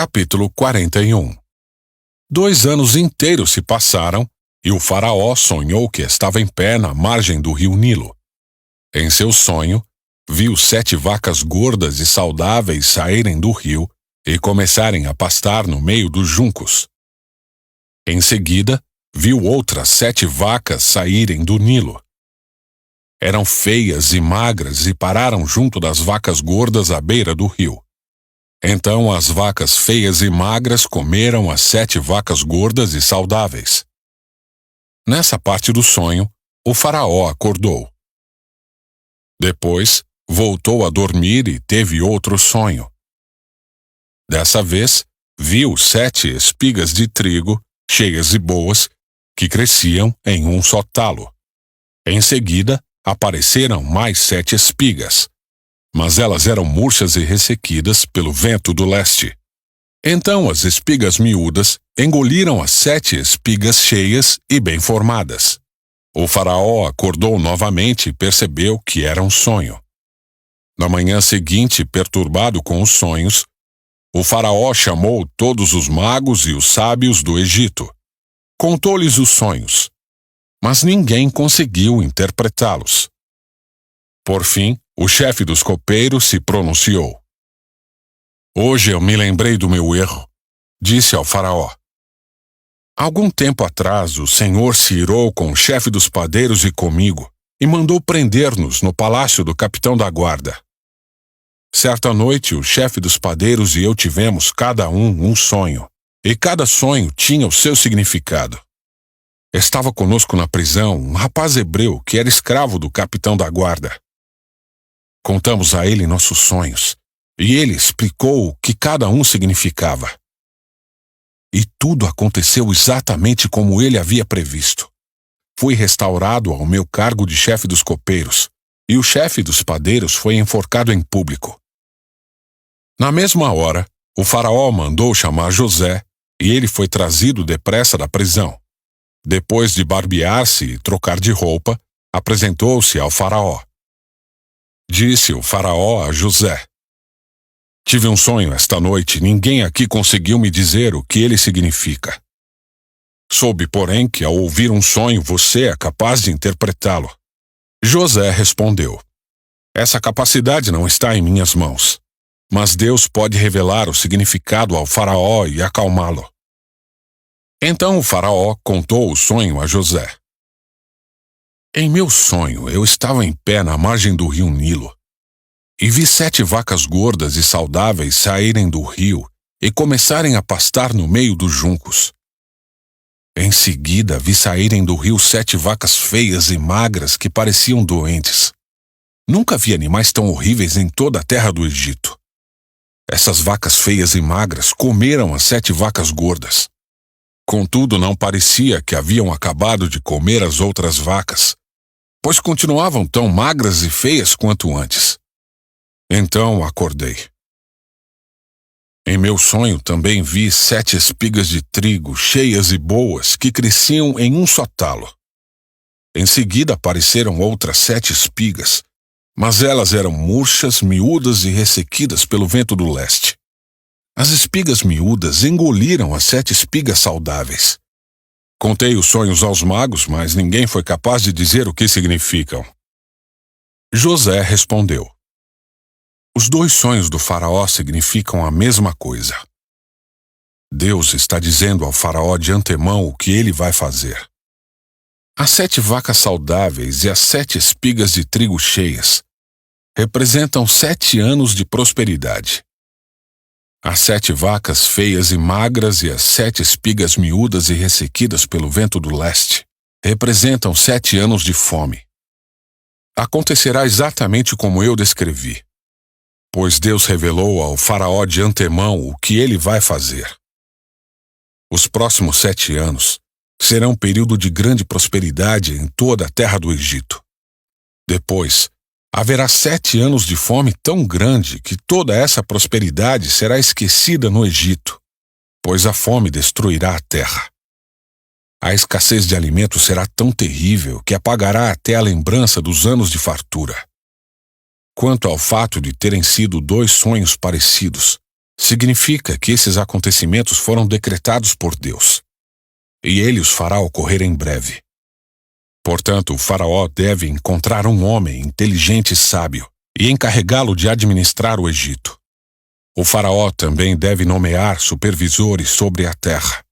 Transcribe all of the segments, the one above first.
Capítulo 41. 2 anos inteiros se passaram, e o faraó sonhou que estava em pé na margem do rio Nilo. Em seu sonho, viu 7 vacas gordas e saudáveis saírem do rio e começarem a pastar no meio dos juncos. Em seguida, viu outras 7 vacas saírem do Nilo. Eram feias e magras e pararam junto das vacas gordas à beira do rio. Então as vacas feias e magras comeram as 7 vacas gordas e saudáveis. Nessa parte do sonho, o faraó acordou. Depois, voltou a dormir e teve outro sonho. Dessa vez, viu 7 espigas de trigo, cheias e boas, que cresciam em um só talo. Em seguida, apareceram mais 7 espigas, mas elas eram murchas e ressequidas pelo vento do leste. Então as espigas miúdas engoliram as 7 espigas cheias e bem formadas. O faraó acordou novamente e percebeu que era um sonho. Na manhã seguinte, perturbado com os sonhos, o faraó chamou todos os magos e os sábios do Egito. Contou-lhes os sonhos, mas ninguém conseguiu interpretá-los. Por fim, o chefe dos copeiros se pronunciou. Hoje eu me lembrei do meu erro, disse ao faraó. Algum tempo atrás, o Senhor se irou com o chefe dos padeiros e comigo e mandou prender-nos no palácio do capitão da guarda. Certa noite, o chefe dos padeiros e eu tivemos cada um sonho, e cada sonho tinha o seu significado. Estava conosco na prisão um rapaz hebreu que era escravo do capitão da guarda. Contamos a ele nossos sonhos, e ele explicou o que cada um significava. E tudo aconteceu exatamente como ele havia previsto. Fui restaurado ao meu cargo de chefe dos copeiros, e o chefe dos padeiros foi enforcado em público. Na mesma hora, o faraó mandou chamar José, e ele foi trazido depressa da prisão. Depois de barbear-se e trocar de roupa, apresentou-se ao faraó. Disse o faraó a José: Tive um sonho esta noite e ninguém aqui conseguiu me dizer o que ele significa. Soube, porém, que ao ouvir um sonho você é capaz de interpretá-lo. José respondeu: Essa capacidade não está em minhas mãos, mas Deus pode revelar o significado ao faraó e acalmá-lo. Então o faraó contou o sonho a José. Em meu sonho, eu estava em pé na margem do rio Nilo, e vi 7 vacas gordas e saudáveis saírem do rio e começarem a pastar no meio dos juncos. Em seguida, vi saírem do rio 7 vacas feias e magras que pareciam doentes. Nunca vi animais tão horríveis em toda a terra do Egito. Essas vacas feias e magras comeram as 7 vacas gordas. Contudo, não parecia que haviam acabado de comer as outras vacas, pois continuavam tão magras e feias quanto antes. Então acordei. Em meu sonho também vi 7 espigas de trigo cheias e boas que cresciam em um só talo. Em seguida apareceram outras 7 espigas, mas elas eram murchas, miúdas e ressequidas pelo vento do leste. As espigas miúdas engoliram as 7 espigas saudáveis. Contei os sonhos aos magos, mas ninguém foi capaz de dizer o que significam. José respondeu: Os 2 sonhos do faraó significam a mesma coisa. Deus está dizendo ao faraó de antemão o que ele vai fazer. As 7 vacas saudáveis e as 7 espigas de trigo cheias representam 7 anos de prosperidade. As 7 vacas feias e magras e as 7 espigas miúdas e ressequidas pelo vento do leste representam 7 anos de fome. Acontecerá exatamente como eu descrevi, pois Deus revelou ao faraó de antemão o que ele vai fazer. Os próximos 7 anos serão um período de grande prosperidade em toda a terra do Egito. Depois, haverá 7 anos de fome tão grande que toda essa prosperidade será esquecida no Egito, pois a fome destruirá a terra. A escassez de alimento será tão terrível que apagará até a lembrança dos anos de fartura. Quanto ao fato de terem sido 2 sonhos parecidos, significa que esses acontecimentos foram decretados por Deus, e ele os fará ocorrer em breve. Portanto, o faraó deve encontrar um homem inteligente e sábio e encarregá-lo de administrar o Egito. O faraó também deve nomear supervisores sobre a terra,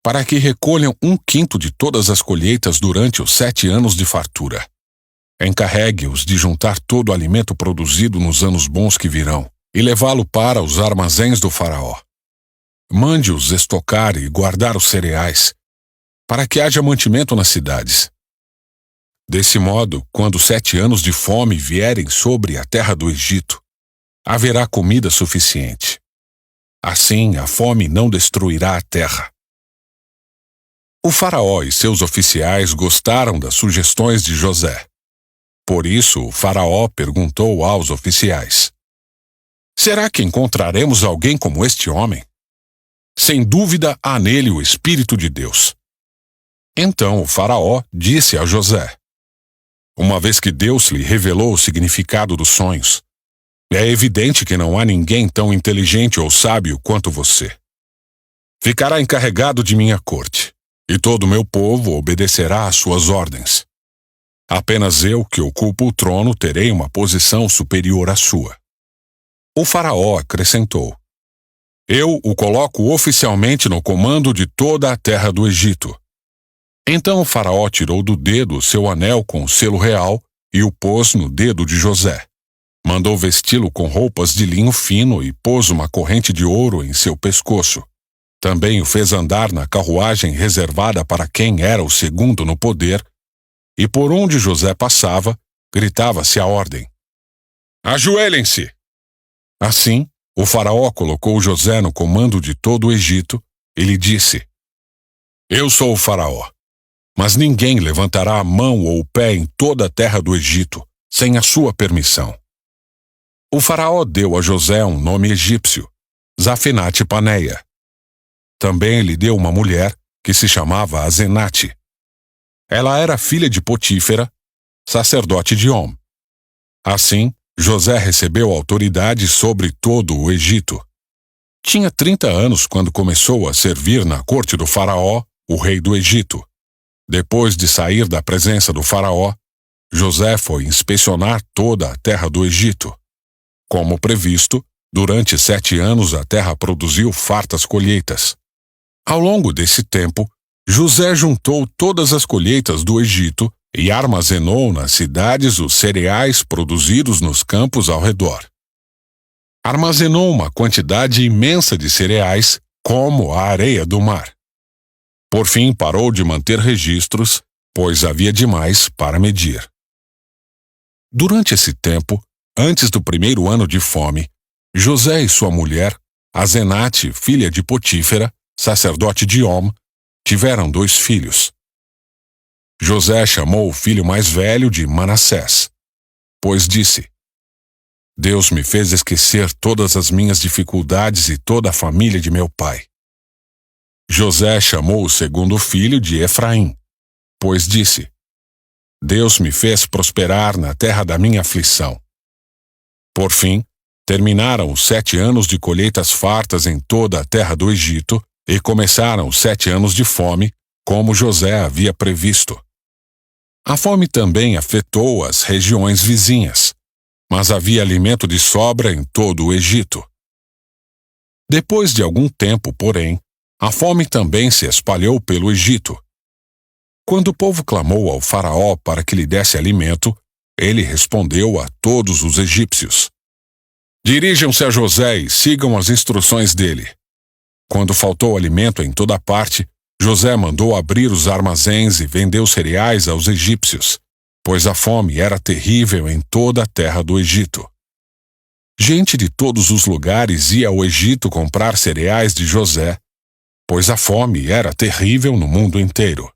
para que recolham 1/5 de todas as colheitas durante os 7 anos de fartura. Encarregue-os de juntar todo o alimento produzido nos anos bons que virão e levá-lo para os armazéns do faraó. Mande-os estocar e guardar os cereais, para que haja mantimento nas cidades. Desse modo, quando 7 anos de fome vierem sobre a terra do Egito, haverá comida suficiente. Assim, a fome não destruirá a terra. O faraó e seus oficiais gostaram das sugestões de José. Por isso, o faraó perguntou aos oficiais: será que encontraremos alguém como este homem? Sem dúvida, há nele o Espírito de Deus. Então o faraó disse a José: uma vez que Deus lhe revelou o significado dos sonhos, é evidente que não há ninguém tão inteligente ou sábio quanto você. Ficará encarregado de minha corte, e todo o meu povo obedecerá às suas ordens. Apenas eu, que ocupo o trono, terei uma posição superior à sua. O faraó acrescentou: eu o coloco oficialmente no comando de toda a terra do Egito. Então o faraó tirou do dedo o seu anel com o selo real e o pôs no dedo de José. Mandou vesti-lo com roupas de linho fino e pôs uma corrente de ouro em seu pescoço. Também o fez andar na carruagem reservada para quem era o segundo no poder, e por onde José passava, gritava-se a ordem: ajoelhem-se! Assim, o faraó colocou José no comando de todo o Egito e lhe disse: eu sou o faraó, mas ninguém levantará a mão ou o pé em toda a terra do Egito sem a sua permissão. O faraó deu a José um nome egípcio, Zafenate-Paneia. Também lhe deu uma mulher que se chamava Azenate. Ela era filha de Potífera, sacerdote de On. Assim, José recebeu autoridade sobre todo o Egito. Tinha 30 anos quando começou a servir na corte do faraó, o rei do Egito. Depois de sair da presença do faraó, José foi inspecionar toda a terra do Egito. Como previsto, durante 7 anos a terra produziu fartas colheitas. Ao longo desse tempo, José juntou todas as colheitas do Egito e armazenou nas cidades os cereais produzidos nos campos ao redor. Armazenou uma quantidade imensa de cereais, como a areia do mar. Por fim, parou de manter registros, pois havia demais para medir. Durante esse tempo, antes do primeiro ano de fome, José e sua mulher, Azenate, filha de Potífera, sacerdote de On, tiveram 2 filhos. José chamou o filho mais velho de Manassés, pois disse: Deus me fez esquecer todas as minhas dificuldades e toda a família de meu pai. José chamou o segundo filho de Efraim, pois disse: Deus me fez prosperar na terra da minha aflição. Por fim, terminaram os 7 anos de colheitas fartas em toda a terra do Egito e começaram os 7 anos de fome, como José havia previsto. A fome também afetou as regiões vizinhas, mas havia alimento de sobra em todo o Egito. Depois de algum tempo, porém, a fome também se espalhou pelo Egito. Quando o povo clamou ao faraó para que lhe desse alimento, ele respondeu a todos os egípcios: Dirijam-se a José e sigam as instruções dele. Quando faltou alimento em toda parte, José mandou abrir os armazéns e vendeu cereais aos egípcios, pois a fome era terrível em toda a terra do Egito. Gente de todos os lugares ia ao Egito comprar cereais de José, pois a fome era terrível no mundo inteiro.